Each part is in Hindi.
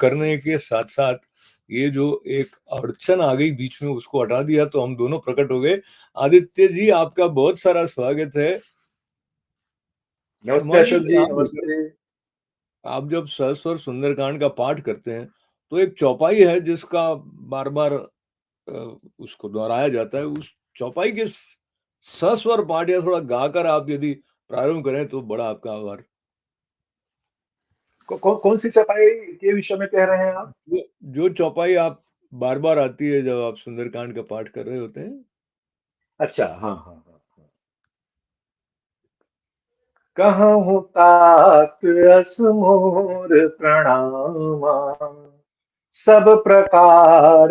करने के साथ-साथ ये जो एक अड़चन आ गई बीच में उसको हटा दिया तो हम दोनों प्रकट हो गए। आदित्य जी आपका बहुत सारा स्वागत है। नमस्ते हनुमान जी अशोक के जी, नाम लेकर नमस्ते। आप जब सहस्वर सुंदरकांड का पाठ करते हैं, तो एक चौपाई है जिसका बार-बार उसको दोहराया जाता है। उस चौपाई के सस्वर पाठ या थोड़ा गाकर आप यदि प्रारंभ करें तो बड़ा आपका आभार। कौन सी सफाई के विषय में कह रहे हैं आप? जो जो चौपाई आप बार-बार आती है जब आप सुंदरकांड का पाठ कर रहे होते हैं। अच्छा, हाँ, हाँ, हाँ, हाँ। कहूँ तात असमोर प्रणामा, सब प्रकार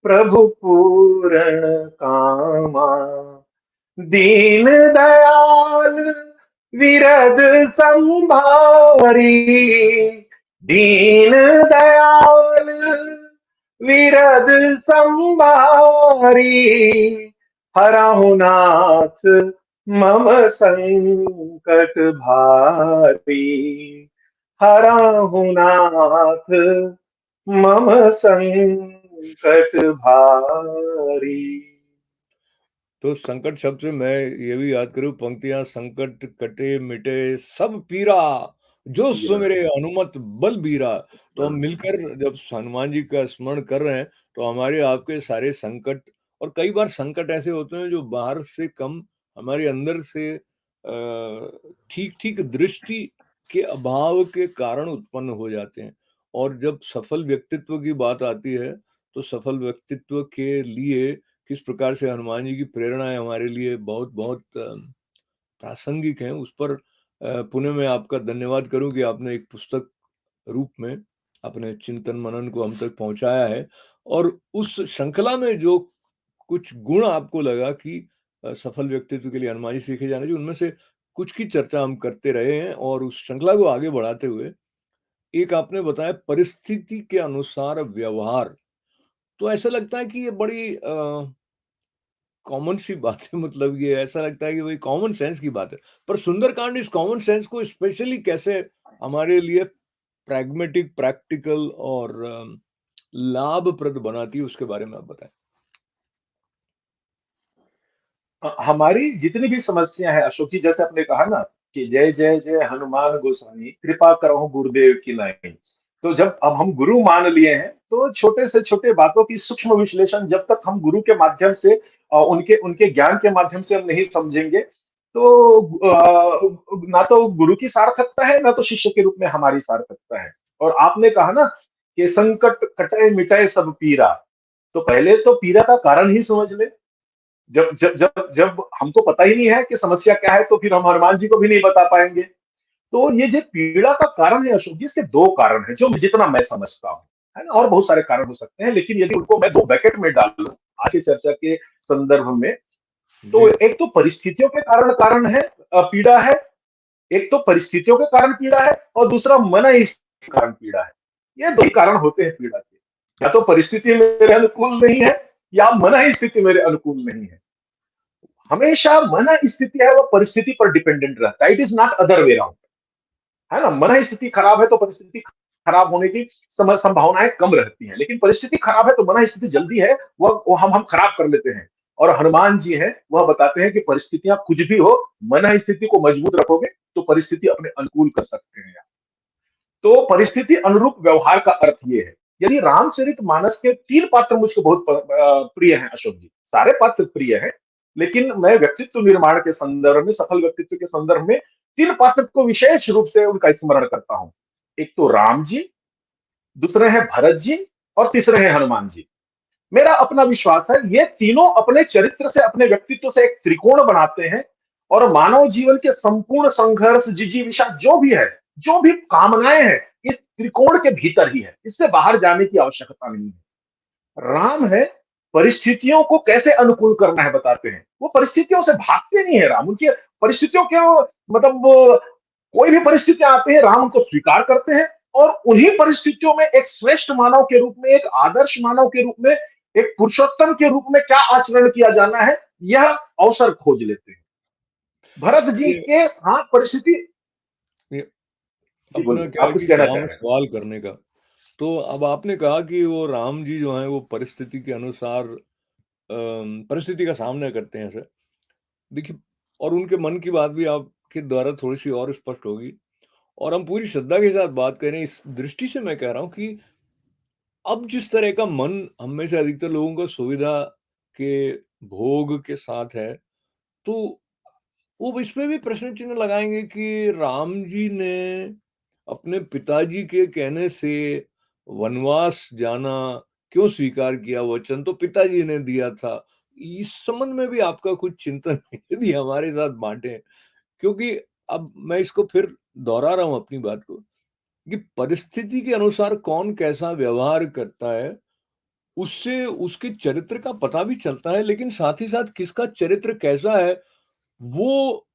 प्रभु पूर्ण कामा, दीन दयाल विरद संभारी, दीन दयाल विरद संभारी, हरहु नाथ मम संकट भारी, हरहु नाथ मम संकट भारी। तो संकट शब्द से मैं ये भी याद करूँ पंक्तियाँ, संकट कटे मिटे सब पीरा, जो हीरा, सुमिरे हनुमत बल बीरा। तो हम बल। मिलकर जब हनुमान जी का स्मरण कर रहे हैं, तो हमारे आपके सारे संकट, और कई बार संकट ऐसे होते हैं जो बाहर से कम हमारे अंदर से ठीक-ठीक दृष्टि के अभाव के कारण उत्पन्न हो जाते हैं। और जब सफल व्यक्तित्व की बात आती है, तो सफल व्यक्तित्व के लिए किस प्रकार से हनुमान जी की प्रेरणाएँ हमारे लिए बहुत-बहुत प्रासंगिक हैं, उस पर पुनः मैं आपका धन्यवाद करूँ कि आपने एक पुस्तक रूप में अपने चिंतन मनन को हम तक पहुँचाया है। और उस श्रृंखला में जो कुछ गुण आपको लगा कि सफल व्यक्तित्व के लिए हनुमान जी सीखे जाने चाहिए, उनमें से कुछ की चर्चा हम करते रहे हैं। और उस श्रृंखला को आगे बढ़ाते हुए एक आपने बताया परिस्थिति के अनुसार व्यवहार। तो ऐसा लगता है कि ये बड़ी कॉमन सी बात है, मतलब ये ऐसा लगता है कि वही कॉमन सेंस की बात है। पर सुंदरकांड इस कॉमन सेंस को स्पेशली कैसे हमारे लिए प्रैग्मेटिक, प्रैक्टिकल और लाभप्रद बनाती है, उसके बारे में आप बताएँ? हमारी जितनी भी समस्या है अशोक जी, जैसे आपने कहा ना कि जय जय जय हनुमान गोसाई, कृपा करहु गुरुदेव की नाई। तो जब अब हम गुरु मान लिए हैं, तो छोटे से छोटे बातों की सूक्ष्म विश्लेषण जब तक हम गुरु के माध्यम से उनके उनके ज्ञान के माध्यम से हम नहीं समझेंगे, तो ना तो गुरु की सार्थकता है, ना तो शिष्य के रूप में हमारी सार्थकता है। और आपने कहा ना कि संकट कटे मिटाए सब पीरा, तो पहले तो पीरा का कारण ही समझ ले। जब जब जब जब हमको पता ही नहीं है कि समस्या क्या है, तो फिर हम हनुमान जी को भी नहीं बता पाएंगे। तो ये जो पीड़ा का कारण है अशोक जी, इसके दो कारण हैं जो जितना मैं समझता हूँ, है ना। और बहुत सारे कारण हो सकते हैं, लेकिन यदि उनको मैं दो बैकेट में डाल लूं आज की चर्चा के संदर्भ में, तो जी। एक तो परिस्थितियों के कारण कारण है, पीड़ा है। एक तो परिस्थितियों के कारण पीड़ा है, और दूसरा मन इस कारण पीड़ा है। ये दो ही कारण होते हैं पीड़ा के। या तो परिस्थिति मेरे अनुकूल नहीं है, या मन स्थिति मेरे अनुकूल नहीं है। हमेशा मन स्थिति है वो परिस्थिति पर डिपेंडेंट रहता है। It is not other way round, है ना। मन स्थिति खराब है तो परिस्थिति खराब होने की संभावनाएं कम रहती हैं, लेकिन परिस्थिति खराब है तो मन स्थिति जल्दी है वो हम खराब कर लेते हैं। और हनुमान जी हैं, वह बताते हैं कि परिस्थितियां कुछ भी हो, मन स्थिति को मजबूत रखोगे तो परिस्थिति अपने अनुकूल कर सकते हैं। तो परिस्थिति अनुरूप व्यवहार का अर्थ ये है। यदि रामचरितमानस के तीन पात्र मुझको बहुत प्रिय हैं अशोक जी, सारे पात्र प्रिय हैं, लेकिन मैं व्यक्तित्व निर्माण के संदर्भ में, सफल व्यक्तित्व के संदर्भ में तीन पात्र को विशेष रूप से उनका स्मरण करता हूं। एक तो राम जी, दूसरे हैं भरत जी, और तीसरे हैं हनुमान जी। मेरा अपना विश्वास है ये तीनों अपने चरित्र से, अपने व्यक्तित्व से एक त्रिकोण बनाते हैं। और मानव जीवन के संपूर्ण संघर्ष, जिजीविषा जो भी है, जो भी कामनाएं हैं, इस त्रिकोण के भीतर ही है। इससे बाहर जाने की आवश्यकता नहीं है। राम है, परिस्थितियों को कैसे अनुकूल करना है बताते हैं। वो परिस्थितियों से भागते नहीं है राम, उनकी परिस्थितियों के मतलब कोई भी परिस्थितियां आती है, राम उनको स्वीकार करते हैं, और उन्हीं परिस्थितियों में एक श्रेष्ठ मानव के रूप में, एक आदर्श मानव के रूप में, एक पुरुषोत्तम के रूप में क्या आचरण किया जाना है, यह अवसर खोज लेते हैं। भरत जी ये के साथ परिस्थिति। ये जी अपना बोलिए, क्या आप है कुछ कि कहना चाह काम रहे हैं। सवाल करने का। तो अब आपने कहा कि वो राम जी जो हैं वो परिस्थिति के अनुसार परिस्थिति का सामना करते हैं सर। देखिए, और उनके मन की बात भी आपके द्वारा थोड़ी-सी और स्पष्ट होगी, और हम पूरी श्रद्धा के साथ बात करें इस दृष्टि से मैं कह रहा हूँ कि अब जिस तरह का मन हम में से अधिकतर लोगों का सुविधा के भोग के साथ है, तो वो इसमें भी प्रश्न चिन्ह लगाएँगे कि राम जी ने अपने पिताजी के कहने से वनवास जाना क्यों स्वीकार किया? वचन तो पिताजी ने दिया था। इस संबंध में भी आपका कुछ चिंतन यदि हमारे साथ बाँटें? क्योंकि अब मैं इसको फिर दोहरा रहा हूँ अपनी बात को, कि परिस्थिति के अनुसार कौन कैसा व्यवहार करता है, उससे उसके चरित्र का पता भी चलता है, लेकिन साथ ही साथ किसका चरित्र कैसा है, वो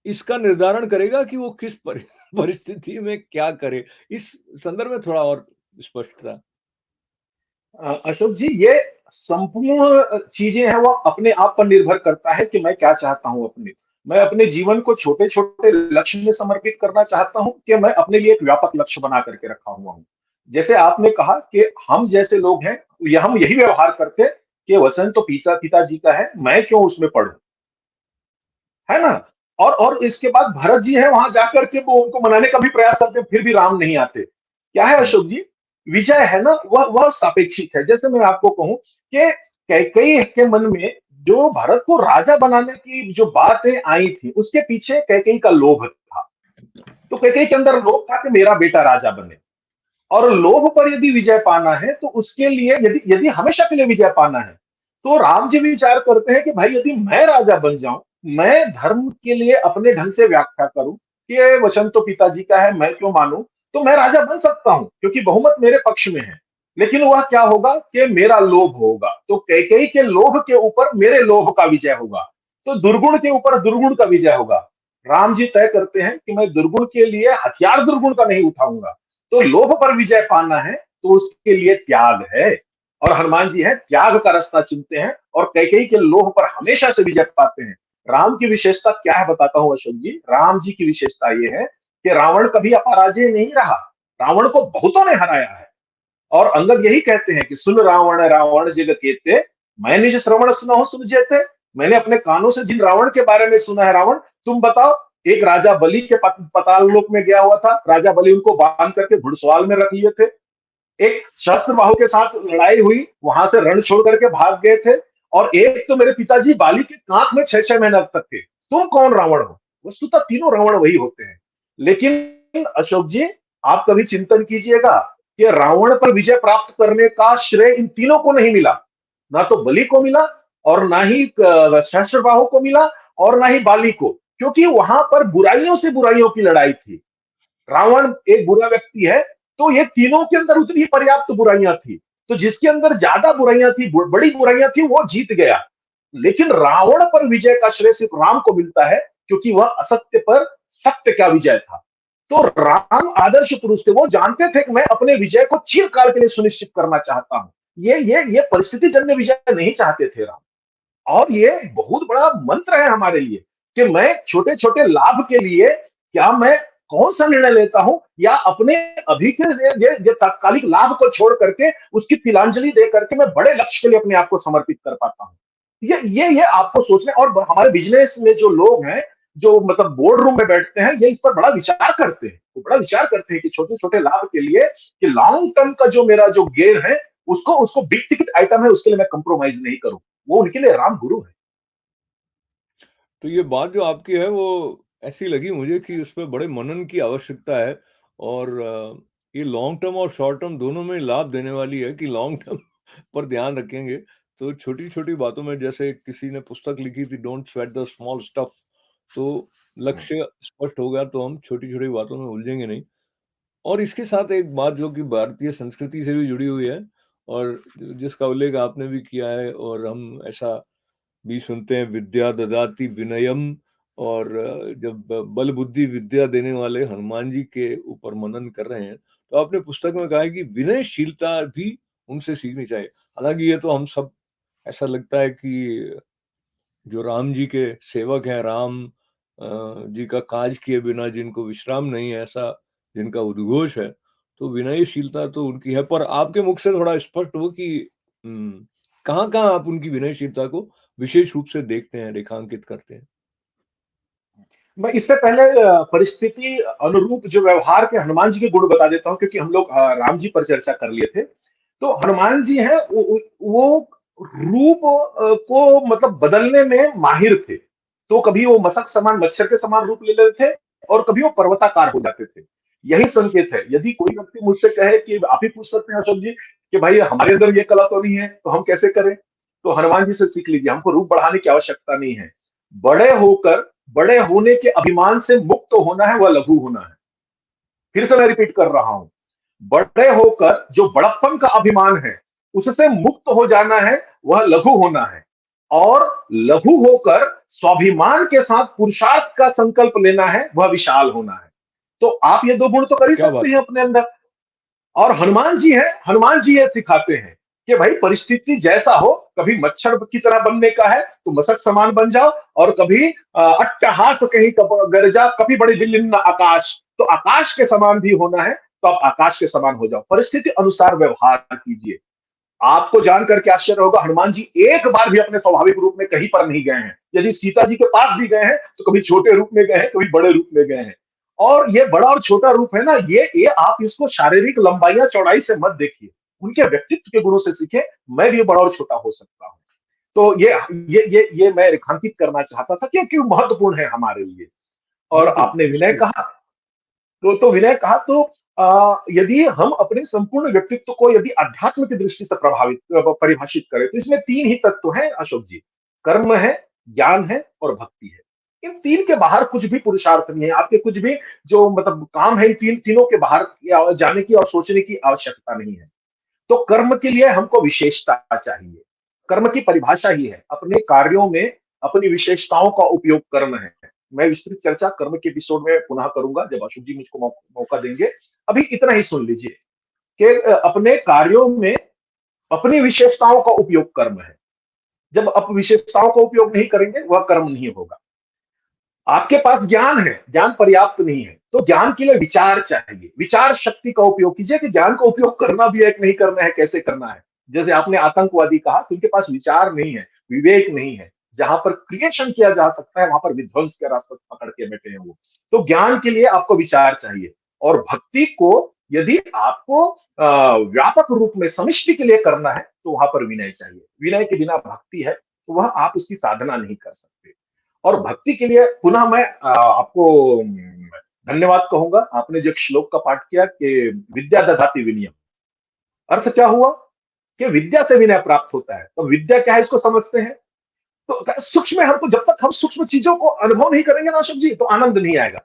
इसका निर्धारण करेगा कि वो किस परिस्थिति में क्या करे। इस संदर्भ में थोड़ा और स्पष्टता। अशोक जी, ये संपूर्ण चीजें हैं वो अपने आप पर निर्भर करता है कि मैं क्या चाहता हूँ अपने। मैं अपने जीवन को छोटे-छोटे लक्ष्य में समर्पित करना चाहता हूँ कि मैं अपने लिए एक व्यापक लक्ष्य बना करके रखा हुआ हूँ। जैसे आपने कहा कि हम जैसे लोग हैं, हम यही व्यवहार करते हैं कि वचन तो पिताजी का है, मैं क्यों उसमें पढूं? है ना? और इसके बाद भरत जी हैं, वहां जाकर के वो उनको मनाने का भी प्रयास करते हैं, फिर भी राम नहीं आते। क्या है हुँ, अशोक जी? विजय है ना, वह सापेक्षिक है। जैसे मैं आपको कहूं कि कैकेयी के मन में जो भरत को राजा बनाने की जो बातें आई थी, उसके पीछे कैकेयी का लोभ था। तो कैकेयी के अंदर लोभ था कि मेरा बेटा राजा बने। और लोभ पर यदि विजय पाना है तो उसके लिए यदि यदि हमेशा के लिए विजय पाना है, तो राम जी भी विचार करते हैं कि भाई यदि मैं राजा बन जाऊं, मैं धर्म के लिए अपने ढंग से व्याख्या करूं कि ये वचन तो पिताजी का है, मैं क्यों मानूं, तो मैं राजा बन सकता हूं क्योंकि बहुमत मेरे पक्ष में है। लेकिन वह क्या होगा कि मेरा लोभ होगा, तो कैकेयी के लोभ के ऊपर मेरे लोभ का विजय होगा, तो दुर्गुण के ऊपर दुर्गुण का विजय होगा। राम जी तय करते हैं कि मैं दुर्गुण के लिए हथियार दुर्गुण का नहीं उठाऊंगा, तो लोभ पर विजय पाना है तो उसके लिए त्याग है। और हनुमान जी हैं, त्याग का रास्ता चुनते हैं और कैकेयी के लोभ पर हमेशा से विजय पाते हैं। राम की विशेषता क्या है बताता हूं अशोक जी। राम जी की विशेषता ये है कि रावण कभी अपराजय नहीं रहा। रावण को बहुतों ने हराया है। और अंगद यही कहते हैं कि सुन रावण रावण जग केते, मैं निज श्रवण सुनहु सुन जेते। मैंने अपने कानों से जिन रावण के बारे में सुना है रावण, तुम बताओ। एक राजा बलि के पताल लोक में गया हुआ था, राजा बलि उनको बांध करके घुड़सवाल में रख लिए थे। एक सहस्त्रबाहु के साथ लड़ाई हुई, वहां से रण छोड़ करके भाग गए थे। और एक तो मेरे पिताजी बाली के कांख में 6-6 महीने तक थे। तुम कौन रावण हो? वस्तुतः तीनों रावण वही होते हैं। लेकिन अशोक जी, आप कभी चिंतन कीजिएगा कि रावण पर विजय प्राप्त करने का श्रेय इन तीनों को नहीं मिला। ना तो बलि को मिला, और ना ही सहस्त्रबाहु को मिला, और ना ही बाली को, क्योंकि वहां पर बुराइयों से बुराइयों की लड़ाई थी। रावण एक बुरा व्यक्ति है, तो ये तीनों के अंदर उतनी ही पर्याप्त बुराइयां थी। तो जिसके अंदर ज्यादा बुराइयां थी, बड़ी बुराइयां थी, वो जीत गया। लेकिन रावण पर विजय का श्रेय सिर्फ राम को मिलता है, क्योंकि वह असत्य पर सत्य का विजय था। तो राम आदर्श पुरुष थे, वो जानते थे कि मैं अपने विजय को चिरकाल के लिए सुनिश्चित करना चाहता हूं। ये परिस्थिति जन्य विजय नहीं चाहते थे राम। और ये बहुत बड़ा मंत्र है हमारे लिए कि मैं छोटे छोटे लाभ के लिए क्या मैं कौन सा निर्णय लेता हूं, या अपने अभी के ये तात्कालिक लाभ को छोड़ करके उसकी तिलांजलि दे करके मैं बड़े लक्ष्य के लिए अपने आप को समर्पित कर पाता हूं। ये आपको सोचना। और हमारे बिजनेस में जो लोग हैं, जो मतलब बोर्ड रूम में बैठते हैं, ये इस पर बड़ा विचार करते हैं। वो बड़ा विचार करते हैं कि छोटे छोटे लाभ के लिए, कि लॉन्ग टर्म का जो मेरा जो गेन है, उसको उसको बिग टिकट आइटम है, उसके लिए मैं कंप्रोमाइज नहीं करूं। वो उनके लिए राम गुरु है। तो ये बात जो आपकी है वो ऐसी लगी मुझे कि उसमें बड़े मनन की आवश्यकता है, और ये लॉन्ग टर्म और शॉर्ट टर्म दोनों में लाभ देने वाली है कि लॉन्ग टर्म पर ध्यान रखेंगे तो छोटी-छोटी बातों में, जैसे किसी ने पुस्तक लिखी थी don't sweat the small stuff, तो लक्ष्य स्पष्ट होगा तो हम छोटी-छोटी बातों में उलझेंगे नहीं। और इसके साथ एक बात जो कि भारतीय संस्कृति से भी जुड़ी हुई है, और जिसका उल्लेख आपने भी किया है, और हम ऐसा भी सुनते हैं, विद्या ददाति विनयम, और जब बल बुद्धि विद्या देने वाले हनुमान जी के ऊपर मनन कर रहे हैं, तो आपने पुस्तक में कहा है कि विनयशीलता भी उनसे सीखनी चाहिए। हालाँकि ये तो हम सब, ऐसा लगता है कि जो राम जी के सेवक हैं, राम जी का काज किए बिना जिनको विश्राम नहीं है, ऐसा जिनका उद्घोष है, तो विनयशीलता तो उनकी है, पर आपके मुख से थोड़ा स्पष्ट हो कि कहाँ-कहाँ आप उनकी विनयशीलता को विशेष रूप से देखते हैं, रेखांकित करते हैं? मैं इससे पहले परिस्थिति अनुरूप जो व्यवहार के हनुमान जी के गुण बता देता हूँ, क्योंकि हम लोग राम जी पर चर्चा कर लिए थे। तो हनुमान जी हैं, वो रूप को मतलब बदलने में माहिर थे। तो कभी वो मसक समान, मच्छर के समान रूप ले लेते थे और कभी वो पर्वताकार हो जाते थे। यही संकेत है। यदि कोई व्यक्ति मुझसे कहे कि आप ही पूछ सकते हैं अशोक जी कि भाई हमारे अंदर ये कला तो नहीं है, तो हम कैसे करें? तो हनुमान जी से सीख लीजिए, हमको रूप बढ़ाने की आवश्यकता नहीं है। बड़े होकर बड़े होने के अभिमान से मुक्त होना है, वह लघु होना है। फिर से मैं रिपीट कर रहा हूं, बड़े होकर जो बड़प्पन का अभिमान है उससे मुक्त हो जाना है, वह लघु होना है। और लघु होकर स्वाभिमान के साथ पुरुषार्थ का संकल्प लेना है, वह विशाल होना है। तो आप ये दो गुण तो कर ही क्या सकते बात हैं है! अपने अंदर। और हनुमान जी हैं, हनुमान जी ये सिखाते हैं कि भाई परिस्थिति जैसा हो, कभी मच्छर की तरह बनने का है तो मसक समान बन जाओ, और कभी अट्टहास कहीं गरजा, कभी बड़ी विलिन्न आकाश, तो आकाश के समान भी होना है, तो आप आकाश के समान हो जाओ। परिस्थिति अनुसार व्यवहार कीजिए। आपको जानकर के आश्चर्य होगा, हनुमान जी एक बार भी अपने स्वाभाविक रूप में कहीं पर नहीं गए हैं। यदि सीता जी के पास भी गए हैं तो कभी छोटे रूप में गए हैं, कभी बड़े रूप में गए हैं। और ये बड़ा और छोटा रूप है ना, ये आप इसको शारीरिक लंबाई या चौड़ाई से मत देखिए, उनके व्यक्तित्व के गुणों से सीखे। मैं भी बड़ा और छोटा हो सकता हूँ। तो ये मैं रेखांकित करना चाहता था, क्योंकि महत्वपूर्ण है हमारे लिए। और बिल्कुल, आपने विनय निश्चित। कहा, तो विनय कहा, तो यदि हम अपने संपूर्ण व्यक्तित्व को यदि अध्यात्म की दृष्टि से प्रभावित परिभाषित करें, तो इसमें तीन ही तत्व हैं अशोक जी। कर्म है, ज्ञान है और भक्ति है। इन तीन के बाहर कुछ भी पुरुषार्थ नहीं है। आपके कुछ भी जो मतलब काम है, इन तीनों के बाहर जाने की और सोचने की आवश्यकता नहीं है। तो कर्म के लिए हमको विशेषता चाहिए। कर्म की परिभाषा ही है अपने कार्यों में अपनी विशेषताओं का उपयोग, कर्म है। मैं विस्तृत चर्चा कर्म के एपिसोड में पुनः करूंगा जब अशोक जी मुझको मौका देंगे। अभी इतना ही सुन लीजिए कि अपने कार्यों में अपनी विशेषताओं का उपयोग कर्म है। जब आप विशेषताओं का उपयोग नहीं करेंगे, वह कर्म नहीं होगा। आपके पास ज्ञान है, ज्ञान पर्याप्त नहीं है, तो ज्ञान के लिए विचार चाहिए। विचार शक्ति का उपयोग कीजिए कि ज्ञान का उपयोग करना भी है कि नहीं करना है, कैसे करना है। जैसे आपने आतंकवादी कहा तो उनके पास विचार नहीं है, विवेक नहीं है। जहां पर क्रिएशन किया जा सकता है, वहां पर विध्वंस का रास्ता पकड़ के बैठे हैं वो। तो ज्ञान के लिए आपको विचार चाहिए। और भक्ति को यदि आपको व्यापक रूप में समष्टि के लिए करना है, तो वहां पर विनय चाहिए। विनय के बिना भक्ति है तो वह आप उसकी साधना नहीं कर सकते। और भक्ति के लिए पुनः मैं आपको धन्यवाद कहूंगा। आपने जो श्लोक का पाठ किया कि विद्या दधाति विनयम, अर्थ क्या हुआ कि विद्या से विनय प्राप्त होता है। तो विद्या क्या है इसको समझते हैं। तो सूक्ष्म में हमको, जब तक हम सूक्ष्म चीजों को अनुभव नहीं करेंगे ना अशोक जी, तो आनंद नहीं आएगा।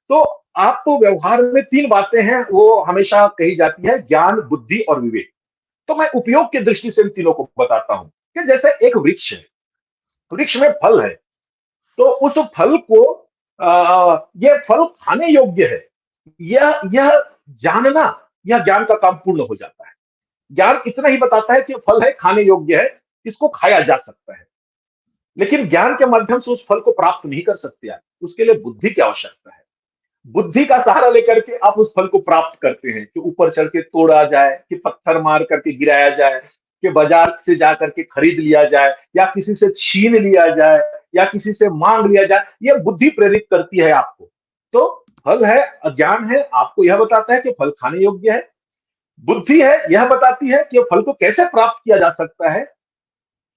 तो आपको व्यवहार में तीन बातें हैं, वो हमेशा कही जाती है, ज्ञान, बुद्धि और विवेक। तो मैं उपयोग की दृष्टि से इन तीनों को बताता हूं कि जैसे एक वृक्ष है, वृक्ष में फल है, तो उस फल को यह फल खाने योग्य है, यह जानना, यह ज्ञान का काम पूर्ण हो जाता है। ज्ञान इतना ही बताता है कि फल है, खाने योग्य है, इसको खाया जा सकता है। लेकिन ज्ञान के माध्यम से उस फल को प्राप्त नहीं कर सकते आप, उसके लिए बुद्धि की आवश्यकता है। बुद्धि का सहारा लेकर के आप उस फल को प्राप्त करते हैं, कि ऊपर चढ़ के तोड़ा जाए, कि पत्थर मार करके गिराया जाए, कि बाजार से जाकर के खरीद लिया जाए, या किसी से छीन लिया जाए, या किसी से मांग लिया जाए। यह बुद्धि प्रेरित करती है आपको। तो फल है, अज्ञान है, आपको यह बताता है कि फल खाने योग्य है। बुद्धि है, यह बताती है कि फल को कैसे प्राप्त किया जा सकता है।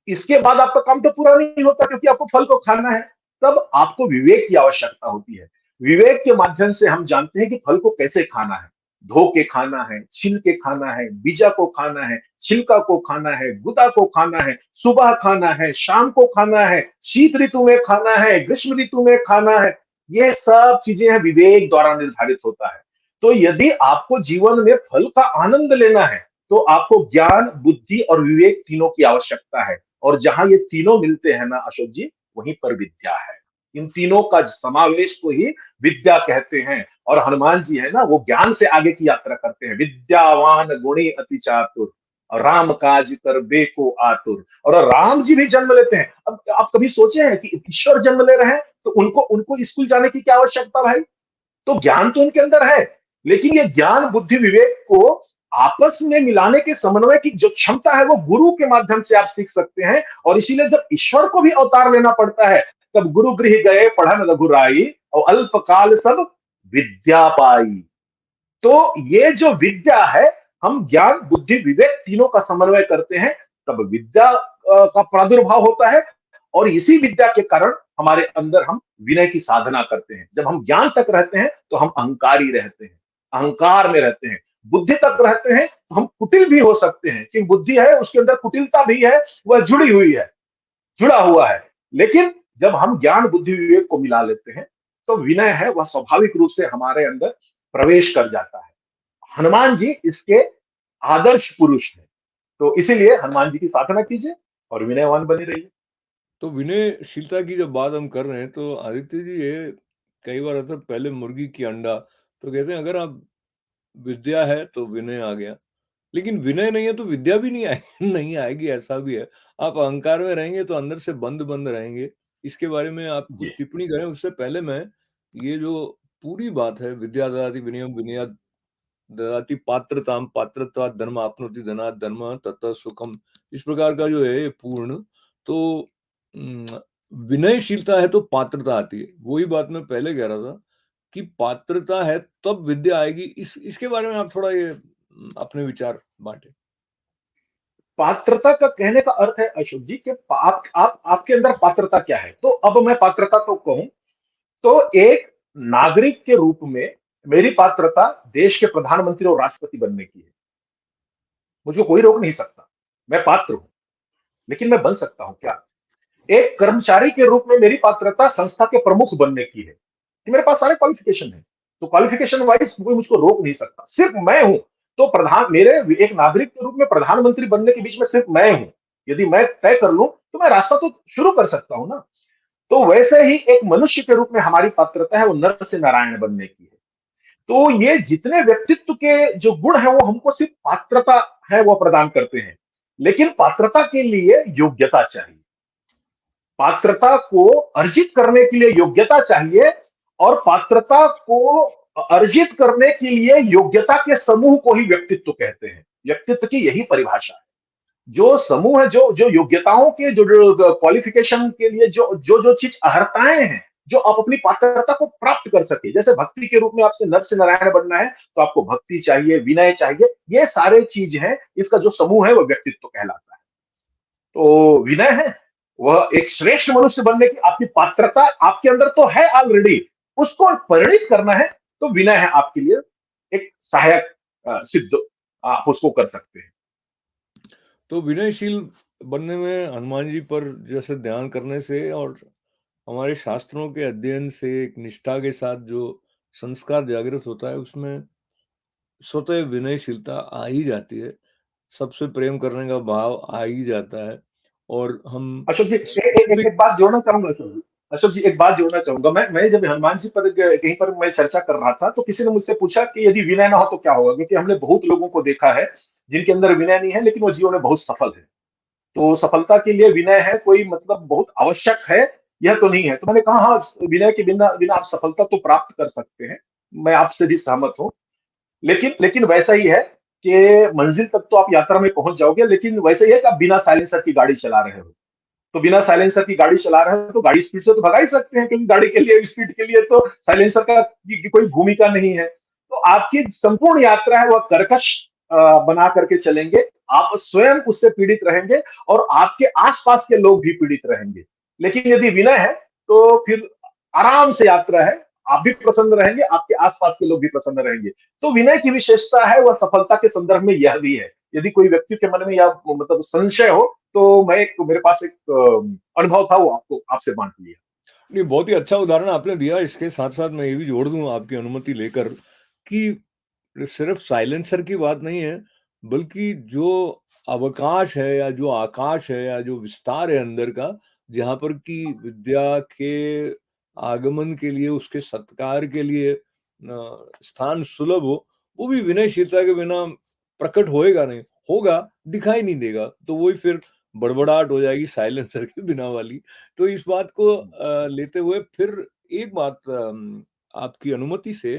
इसके बाद आपका काम तो पूरा नहीं होता, क्योंकि आपको फल को खाना है। तब आपको विवेक की आवश्यकता होती है। विवेक के माध्यम से हम जानते हैं कि फल को कैसे खाना है। धो के खाना है, छील के खाना है, बीजा को खाना है, छिलका को खाना है, गुदा को खाना है, सुबह खाना है, शाम को खाना है, शीत ऋतु में खाना है, ग्रीष्म ऋतु में खाना है। ये सब चीजें हैं, विवेक द्वारा निर्धारित होता है। तो यदि आपको जीवन में फल का आनंद लेना है, तो आपको ज्ञान, बुद्धि और विवेक तीनों की आवश्यकता है। और जहां ये तीनों मिलते हैं ना अशोक जी, वहीं पर विद्या है। इन तीनों का समावेश को ही विद्या कहते हैं। और हनुमान जी है ना, वो ज्ञान से आगे की यात्रा करते हैं। विद्यावान गुणी अति चातुर, और राम काज कर बेको आतुर। और राम जी भी जन्म लेते हैं। अब आप कभी सोचे हैं कि ईश्वर जन्म ले रहे हैं तो उनको उनको स्कूल जाने की क्या आवश्यकता भाई। तो ज्ञान तो उनके अंदर है, लेकिन ये ज्ञान बुद्धि विवेक को आपस में मिलाने के समन्वय की जो क्षमता है वो गुरु के माध्यम से आप सीख सकते हैं। और इसीलिए जब ईश्वर को भी अवतार लेना पड़ता है तब गुरु गृह गए पढ़न रघुराई और अल्पकाल सब विद्या पाई। तो ये जो विद्या है, हम ज्ञान बुद्धि विवेक तीनों का समन्वय करते हैं तब विद्या का प्रादुर्भाव होता है। और इसी विद्या के कारण हमारे अंदर हम विनय की साधना करते हैं। जब हम ज्ञान तक रहते हैं तो हम अहंकारी रहते हैं, अहंकार में रहते हैं। बुद्धि तक रहते हैं तो हम कुटिल भी हो सकते हैं, क्योंकि बुद्धि है उसके अंदर कुटिलता भी है, वह जुड़ी हुई है, जुड़ा हुआ है। लेकिन जब हम ज्ञान बुद्धि विवेक को मिला लेते हैं तो विनय है वह स्वाभाविक रूप से हमारे अंदर प्रवेश कर जाता है। हनुमान जी इसके आदर्श पुरुष हैं। तो इसीलिए हनुमान जी की साधना कीजिए और विनयवान बने रहिए। तो विनयशीलता की जब बात हम कर रहे हैं तो आदित्य जी, ये कई बार ऐसा, पहले मुर्गी की अंडा, तो कहते हैं अगर आप विद्या है तो विनय आ गया, लेकिन विनय नहीं है तो विद्या भी नहीं आए नहीं आएगी, ऐसा भी है। आप अहंकार में रहेंगे तो अंदर से बंद-बंद रहेंगे। इसके बारे में आप कुछ जी। टिप्पणी करें, उससे पहले मैं ये जो पूरी बात है, विद्या ददाति विनयम विनयात् ददाति पात्रताम पात्रत्वात् धर्म आपनोति धनात् धर्मः ततः सुखम, इस प्रकार का जो है ये पूर्ण, तो उम, विनयशीलता है तो पात्रता आती है। वही बात मैं पहले कह रहा था कि पात्रता है तब विद्या आएगी। इसके बारे में आप थोड़ा ये अपने विचार बाँटें। पात्रता का कहने का अर्थ है अशोक जी कि आप आपके अंदर पात्रता क्या है। तो अब मैं पात्रता तो कहूं तो एक नागरिक के रूप में मेरी पात्रता देश के प्रधानमंत्री और राष्ट्रपति बनने की है। मुझको कोई रोक नहीं सकता, मैं पात्र हूं। लेकिन मैं बन सकता हूं क्या? एक कर्मचारी के रूप में मेरी पात्रता संस्था के प्रमुख बनने की है कि मेरे पास सारे क्वालिफिकेशन है। तो क्वालिफिकेशन वाइज कोई मुझको रोक नहीं सकता, सिर्फ मैं हूं। तो प्रधान मेरे एक नागरिक के रूप में प्रधानमंत्री बनने के बीच में सिर्फ मैं हूं। यदि मैं तय कर लूं तो मैं रास्ता तो शुरू कर सकता हूं ना। तो वैसे ही एक मनुष्य के रूप में हमारी पात्रता है वो नर से नारायण बनने की है। तो ये जितने व्यक्तित्व के जो गुण है वो हमको सिर्फ पात्रता है वो प्रदान करते हैं। लेकिन पात्रता के लिए योग्यता चाहिए, पात्रता को अर्जित करने के लिए योग्यता चाहिए। और पात्रता को अर्जित करने के लिए योग्यता के समूह को ही व्यक्तित्व कहते हैं। व्यक्तित्व की यही परिभाषा है। जो समूह है, जो जो योग्यताओं के जो जो क्वालिफिकेशन के लिए जो जो जो चीज अहर्ताएं हैं, जो आप अपनी पात्रता को प्राप्त कर सके। जैसे भक्ति के रूप में आपसे नर से नारायण बनना है तो आपको भक्ति चाहिए, विनय चाहिए, ये सारे चीज हैं। इसका जो समूह है वो व्यक्तित्व कहलाता है। तो विनय है वह एक श्रेष्ठ मनुष्य बनने की आपकी पात्रता आपके अंदर तो है ऑलरेडी, उसको परिणित करना है। तो विनय है आपके लिए एक सहायक सिद्ध, आप उसको कर सकते हैं। तो विनयशील बनने में हनुमान जी पर जैसे ध्यान करने से और हमारे शास्त्रों के अध्ययन से एक निष्ठा के साथ जो संस्कार जागृत होता है, उसमें स्वतः विनयशीलता आ ही जाती है। सबसे प्रेम करने का भाव आ ही जाता है और हम अशोक जी स्पेसिफिक। एक बात जोड़ना चाहूंगा अशोक जी। अशोक जी एक बात जोड़ना चाहूंगा। मैं जब हनुमान जी पर कहीं पर मैं चर्चा कर रहा था तो किसी ने मुझसे पूछा कि यदि विनय ना हो तो क्या होगा, क्योंकि हमने बहुत लोगों को देखा है जिनके अंदर विनय नहीं है लेकिन वो जीवन में बहुत सफल है। तो सफलता के लिए विनय है कोई मतलब बहुत आवश्यक है, यह तो नहीं है। तो मैंने कहा हाँ, विनय के बिना बिना आप सफलता तो प्राप्त कर सकते हैं। मैं आपसे भी सहमत हूँ। लेकिन लेकिन वैसा ही है कि मंजिल तक तो आप यात्रा में पहुंच जाओगे, लेकिन वैसे ही है कि आप बिना साइलेंसर की गाड़ी चला रहे हो। तो बिना साइलेंसर की गाड़ी चला रहे हो तो गाड़ी स्पीड से तो भगा ही सकते हैं, क्योंकि गाड़ी के लिए स्पीड के लिए तो साइलेंसर का की कोई भूमिका नहीं है। तो आपकी संपूर्ण यात्रा है वह कर्कश बना करके चलेंगे। आप स्वयं उससे पीड़ित रहेंगे और आपके आसपास के लोग भी पीड़ित रहेंगे। लेकिन यदि विनय है तो फिर आराम से यात्रा है, आप भी प्रसन्न रहेंगे, आपके आसपास के लोग भी प्रसन्न रहेंगे। तो विनय की विशेषता है वह सफलता के संदर्भ में यह भी है। यदि कोई व्यक्ति के मन में या मतलब संशय हो तो मेरे पास एक अनुभव था वो आपको आपसे बांट लिया। नहीं, बहुत ही अच्छा उदाहरण आपने दिया। इसके साथ-साथ मैं ये भी जोड़ दूँ आपकी अनुमति लेकर कि सिर्फ़ साइलेंसर की बात नहीं है, बल्कि जो अवकाश है या जो आकाश है या जो विस्तार है अंदर का, जहाँ पर कि विद्या के आगमन के लिए, उसके सत्कार के लिए स्थान सुलभ हो, वो भी विनयशीलता के बिना प्रकट होएगा नहीं, होगा, दिखाई नहीं देगा। तो वही फिर बड़बड़ाहट हो जाएगी साइलेंसर के बिना वाली। तो इस बात को लेते हुए फिर एक बात आपकी अनुमति से,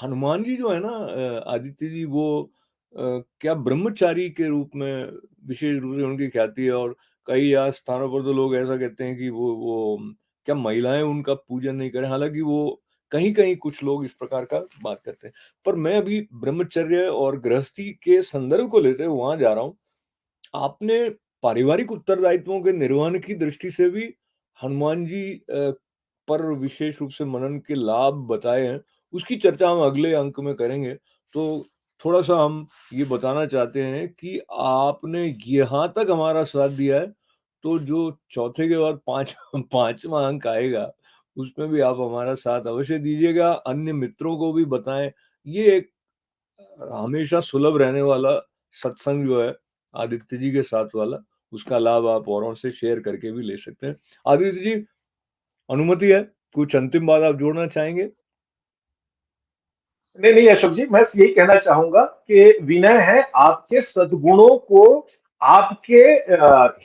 हनुमान जी जो है ना आदित्य जी वो क्या ब्रह्मचारी के रूप में विशेष रूप से उनकी ख्याति है और कई स्थानों पर तो लोग ऐसा कहते हैं कि वो क्या महिलाएँ उनका पूजन नहीं करें, हालाँकि वो कहीं-कहीं कुछ लोग इस प्रकार का बात करते हैं। पर मैं अभी ब्रह्मचर्य और गृहस्थी के संदर्भ को लेते हुए वहाँ जा रहा हूँ। आपने पारिवारिक उत्तरदायित्वों के निर्वहन की दृष्टि से भी हनुमान जी पर विशेष रूप से मनन के लाभ बताए हैं, उसकी चर्चा हम अगले अंक में करेंगे। तो थोड़ा-सा हम ये बताना चाहते हैं कि आपने यहाँ तक हमारा साथ दिया है, तो जो चौथे के बाद 5 5वाँ अंक आएगा, उसमें भी आप हमारा साथ अवश्य दीजिएगा, अन्य मित्रों को भी बताएँ। ये एक हमेशा सुलभ रहने वाला सत्संग जो है, आदित्य जी के साथ वाला, उसका लाभ आप औरों से शेयर करके भी ले सकते हैं। आदित्य जी, अनुमति है? कुछ अंतिम बात आप जोड़ना चाहेंगे? नहीं, नहीं अशोक जी, मैं यही कहना चाहूँगा कि विनय है आपके सद्गुणों को आपके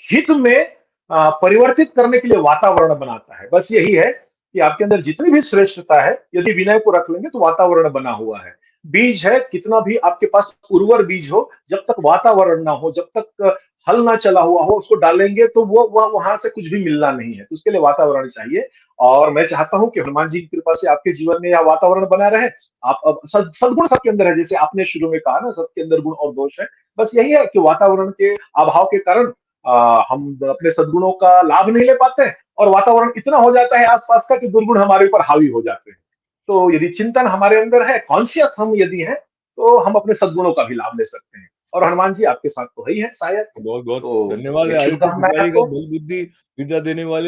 हित में परिवर्तित करने के लिए वातावरण बनाता है। बस यही है कि आपके अंदर जितनी भी श्रेष्ठता है, यदि विनय को रख लेंगे तो वातावरण बना हुआ है। बीज है, कितना भी आपके पास उर्वर बीज हो, जब तक वातावरण ना हो, जब तक हल ना चला हुआ हो, उसको डालेंगे तो वो वहां से कुछ भी मिलना नहीं है। तो उसके लिए वातावरण चाहिए और मैं चाहता हूं कि हनुमान जी की कृपा से आपके जीवन में यह वातावरण बना रहे। आप अब सद्गुण सबके अंदर है, जैसे आपने शुरू में कहा ना, सबके अंदर गुण और दोष है। बस यही है कि वातावरण के अभाव के कारण हम अपने सद्गुणों का लाभ नहीं ले पाते हैं और वातावरण इतना हो जाता है आसपास का कि दुर्गुण हमारे ऊपर हावी हो जाते हैं। तो यदि चिंतन हमारे अंदर है, कॉन्शियस हम यदि हैं, तो हम अपने सद्गुणों का भी लाभ ले सकते हैं। और हनुमान जी आपके साथ तो है ही है शायद। बहुत-बहुत तो धन्यवाद मेरी आदित्य शुभकामनाएं पिताजी का आपको। बल बुद्धि विद्या देने वाले